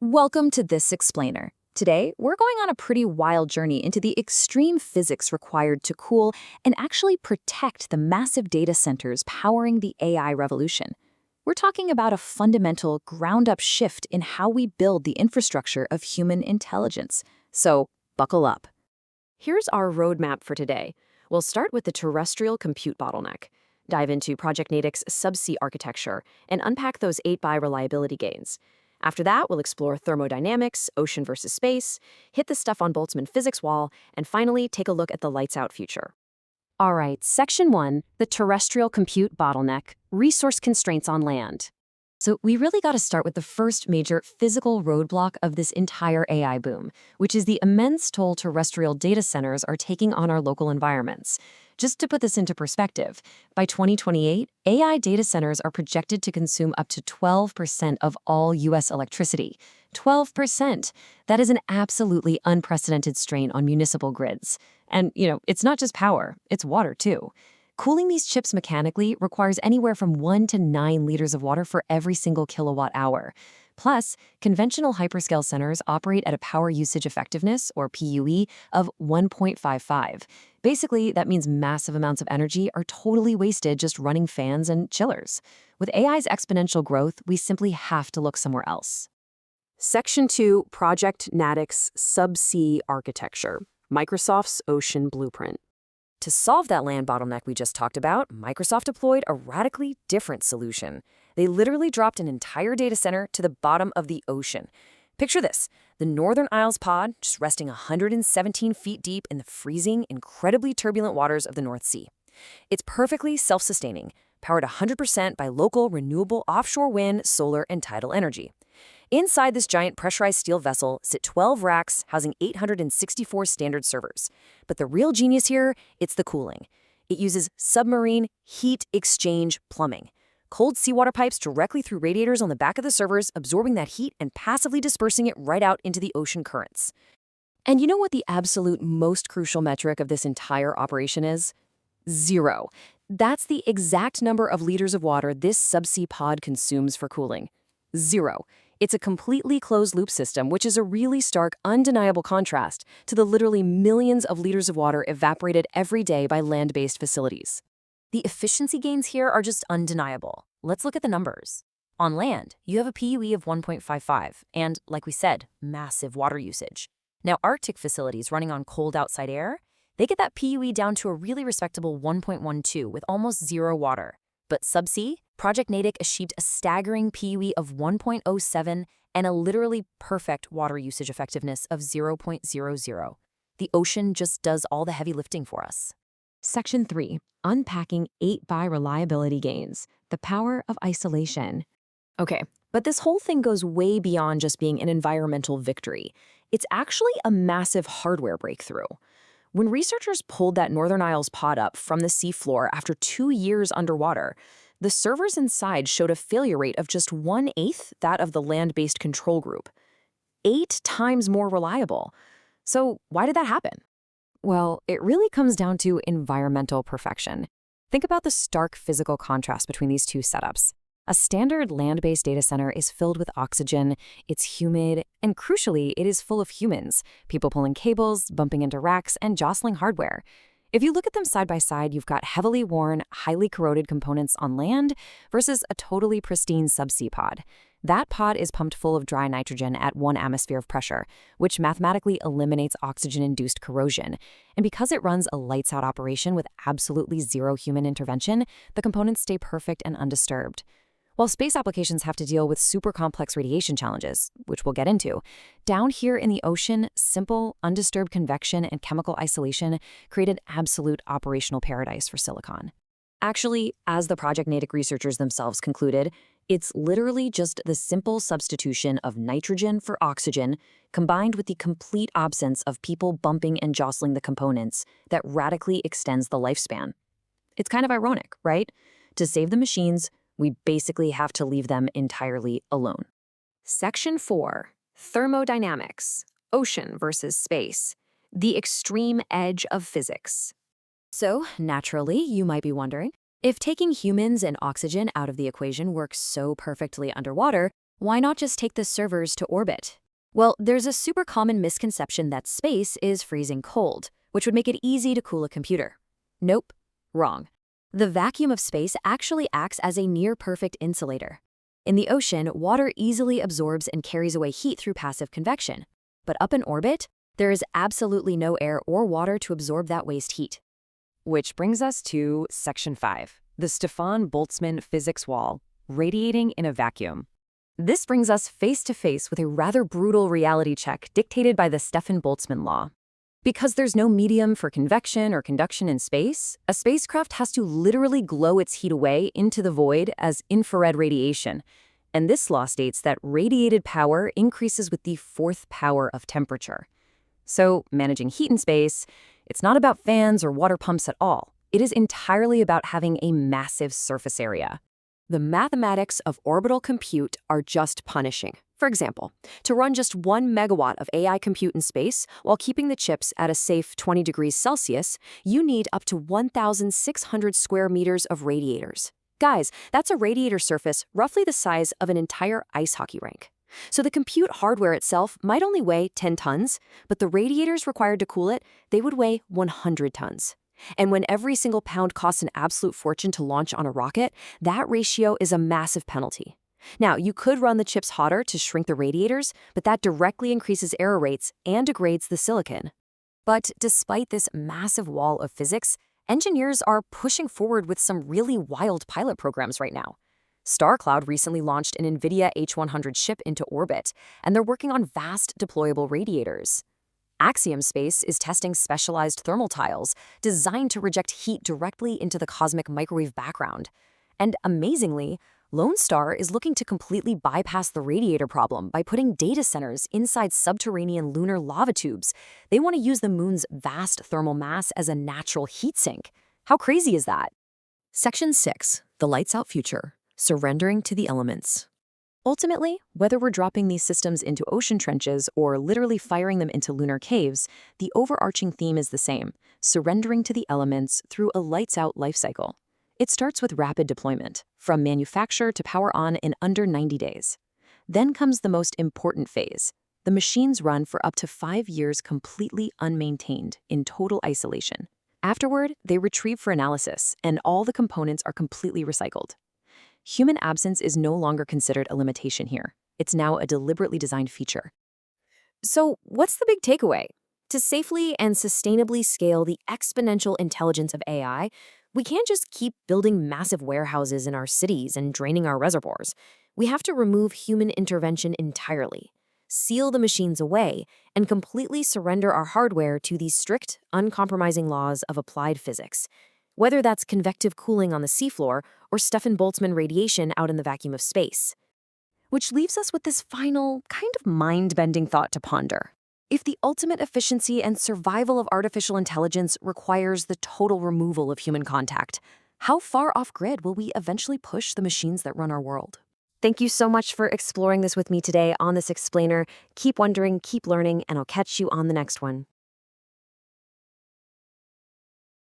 Welcome to This Explainer. Today, we're going on a pretty wild journey into the extreme physics required to cool and actually protect the massive data centers powering the AI revolution. We're talking about a fundamental, ground-up shift in how we build the infrastructure of human intelligence. So, buckle up. Here's our roadmap for today. We'll start with the terrestrial compute bottleneck, dive into Project Natick's subsea architecture, and unpack those 8x reliability gains. After that, we'll explore thermodynamics, ocean versus space, hit the stuff on Boltzmann physics wall, and finally take a look at the lights-out future. All right, Section 1, the terrestrial compute bottleneck, resource constraints on land. So we really got to start with the first major physical roadblock of this entire AI boom, which is the immense toll terrestrial data centers are taking on our local environments. Just to put this into perspective, by 2028, AI data centers are projected to consume up to 12% of all U.S. electricity. 12%! That is an absolutely unprecedented strain on municipal grids. And, it's not just power, it's water too. Cooling these chips mechanically requires anywhere from 1 to 9 liters of water for every single kilowatt hour. Plus, conventional hyperscale centers operate at a power usage effectiveness, or PUE, of 1.55. Basically, that means massive amounts of energy are totally wasted just running fans and chillers. With AI's exponential growth, we simply have to look somewhere else. Section 2, Project Natick's subsea architecture, Microsoft's ocean blueprint. To solve that land bottleneck we just talked about, Microsoft deployed a radically different solution. They literally dropped an entire data center to the bottom of the ocean. Picture this, the Northern Isles pod just resting 117 feet deep in the freezing, incredibly turbulent waters of the North Sea. It's perfectly self-sustaining, powered 100% by local, renewable offshore wind, solar, and tidal energy. Inside this giant pressurized steel vessel sit 12 racks housing 864 standard servers. But the real genius here, it's the cooling. It uses submarine heat exchange plumbing. Cold seawater pipes directly through radiators on the back of the servers, absorbing that heat and passively dispersing it right out into the ocean currents. And you know what the absolute most crucial metric of this entire operation is? 0. That's the exact number of liters of water this subsea pod consumes for cooling. 0. It's a completely closed-loop system, which is a really stark, undeniable contrast to the literally millions of liters of water evaporated every day by land-based facilities. The efficiency gains here are just undeniable. Let's look at the numbers. On land, you have a PUE of 1.55 and, like we said, massive water usage. Now, Arctic facilities running on cold outside air, they get that PUE down to a really respectable 1.12 with almost zero water. But subsea, Project Natick achieved a staggering PUE of 1.07 and a literally perfect water usage effectiveness of 0.00. The ocean just does all the heavy lifting for us. Section 3, unpacking 8x reliability gains, the power of isolation. Okay, but this whole thing goes way beyond just being an environmental victory. It's actually a massive hardware breakthrough. When researchers pulled that Northern Isles pod up from the seafloor after 2 years underwater, the servers inside showed a failure rate of just 1/8 that of the land-based control group. 8 times more reliable. So why did that happen? Well, it really comes down to environmental perfection. Think about the stark physical contrast between these two setups. A standard land-based data center is filled with oxygen, it's humid, and crucially, it is full of humans, people pulling cables, bumping into racks, and jostling hardware. If you look at them side by side, you've got heavily worn, highly corroded components on land versus a totally pristine subsea pod. That pod is pumped full of dry nitrogen at 1 atmosphere of pressure, which mathematically eliminates oxygen-induced corrosion. And because it runs a lights-out operation with absolutely zero human intervention, the components stay perfect and undisturbed. While space applications have to deal with super complex radiation challenges, which we'll get into, down here in the ocean, simple, undisturbed convection and chemical isolation create an absolute operational paradise for silicon. Actually, as the Project Natick researchers themselves concluded, it's literally just the simple substitution of nitrogen for oxygen, combined with the complete absence of people bumping and jostling the components, that radically extends the lifespan. It's kind of ironic, right? To save the machines, we basically have to leave them entirely alone. Section 4, Thermodynamics, ocean versus space, the extreme edge of physics. So, naturally, you might be wondering, if taking humans and oxygen out of the equation works so perfectly underwater, Why not just take the servers to orbit? Well, there's a super common misconception that space is freezing cold, which would make it easy to cool a computer. Nope, wrong. The vacuum of space actually acts as a near-perfect insulator. In the ocean, water easily absorbs and carries away heat through passive convection. But up in orbit, there is absolutely no air or water to absorb that waste heat. Which brings us to Section 5, the Stefan Boltzmann physics wall, radiating in a vacuum. This brings us face to face with a rather brutal reality check dictated by the Stefan Boltzmann law. Because there's no medium for convection or conduction in space, a spacecraft has to literally glow its heat away into the void as infrared radiation. And this law states that radiated power increases with the fourth power of temperature. So, managing heat in space, it's not about fans or water pumps at all. It is entirely about having a massive surface area. The mathematics of orbital compute are just punishing. For example, to run just 1 megawatt of AI compute in space while keeping the chips at a safe 20 degrees Celsius, you need up to 1,600 square meters of radiators. Guys, that's a radiator surface roughly the size of an entire ice hockey rink. So the compute hardware itself might only weigh 10 tons, but the radiators required to cool it, they would weigh 100 tons. And when every single pound costs an absolute fortune to launch on a rocket, that ratio is a massive penalty. Now, you could run the chips hotter to shrink the radiators, but that directly increases error rates and degrades the silicon. But despite this massive wall of physics, engineers are pushing forward with some really wild pilot programs right now. StarCloud recently launched an NVIDIA H100 chip into orbit, and they're working on vast deployable radiators. Axiom Space is testing specialized thermal tiles designed to reject heat directly into the cosmic microwave background. And amazingly, Lone Star is looking to completely bypass the radiator problem by putting data centers inside subterranean lunar lava tubes. They want to use the moon's vast thermal mass as a natural heat sink. How crazy is that? Section 6, the lights out future, surrendering to the elements. Ultimately, whether we're dropping these systems into ocean trenches or literally firing them into lunar caves, the overarching theme is the same: surrendering to the elements through a lights-out life cycle. It starts with rapid deployment, from manufacture to power on in under 90 days. Then comes the most important phase. The machines run for up to 5 years completely unmaintained, in total isolation. Afterward, they retrieve for analysis, and all the components are completely recycled. Human absence is no longer considered a limitation here. It's now a deliberately designed feature. So, what's the big takeaway? To safely and sustainably scale the exponential intelligence of AI, we can't just keep building massive warehouses in our cities and draining our reservoirs. We have to remove human intervention entirely, seal the machines away, and completely surrender our hardware to these strict, uncompromising laws of applied physics. Whether that's convective cooling on the seafloor or Stefan Boltzmann radiation out in the vacuum of space. Which leaves us with this final, kind of mind-bending thought to ponder. If the ultimate efficiency and survival of artificial intelligence requires the total removal of human contact, how far off-grid will we eventually push the machines that run our world? Thank you so much for exploring this with me today on this explainer. Keep wondering, keep learning, and I'll catch you on the next one.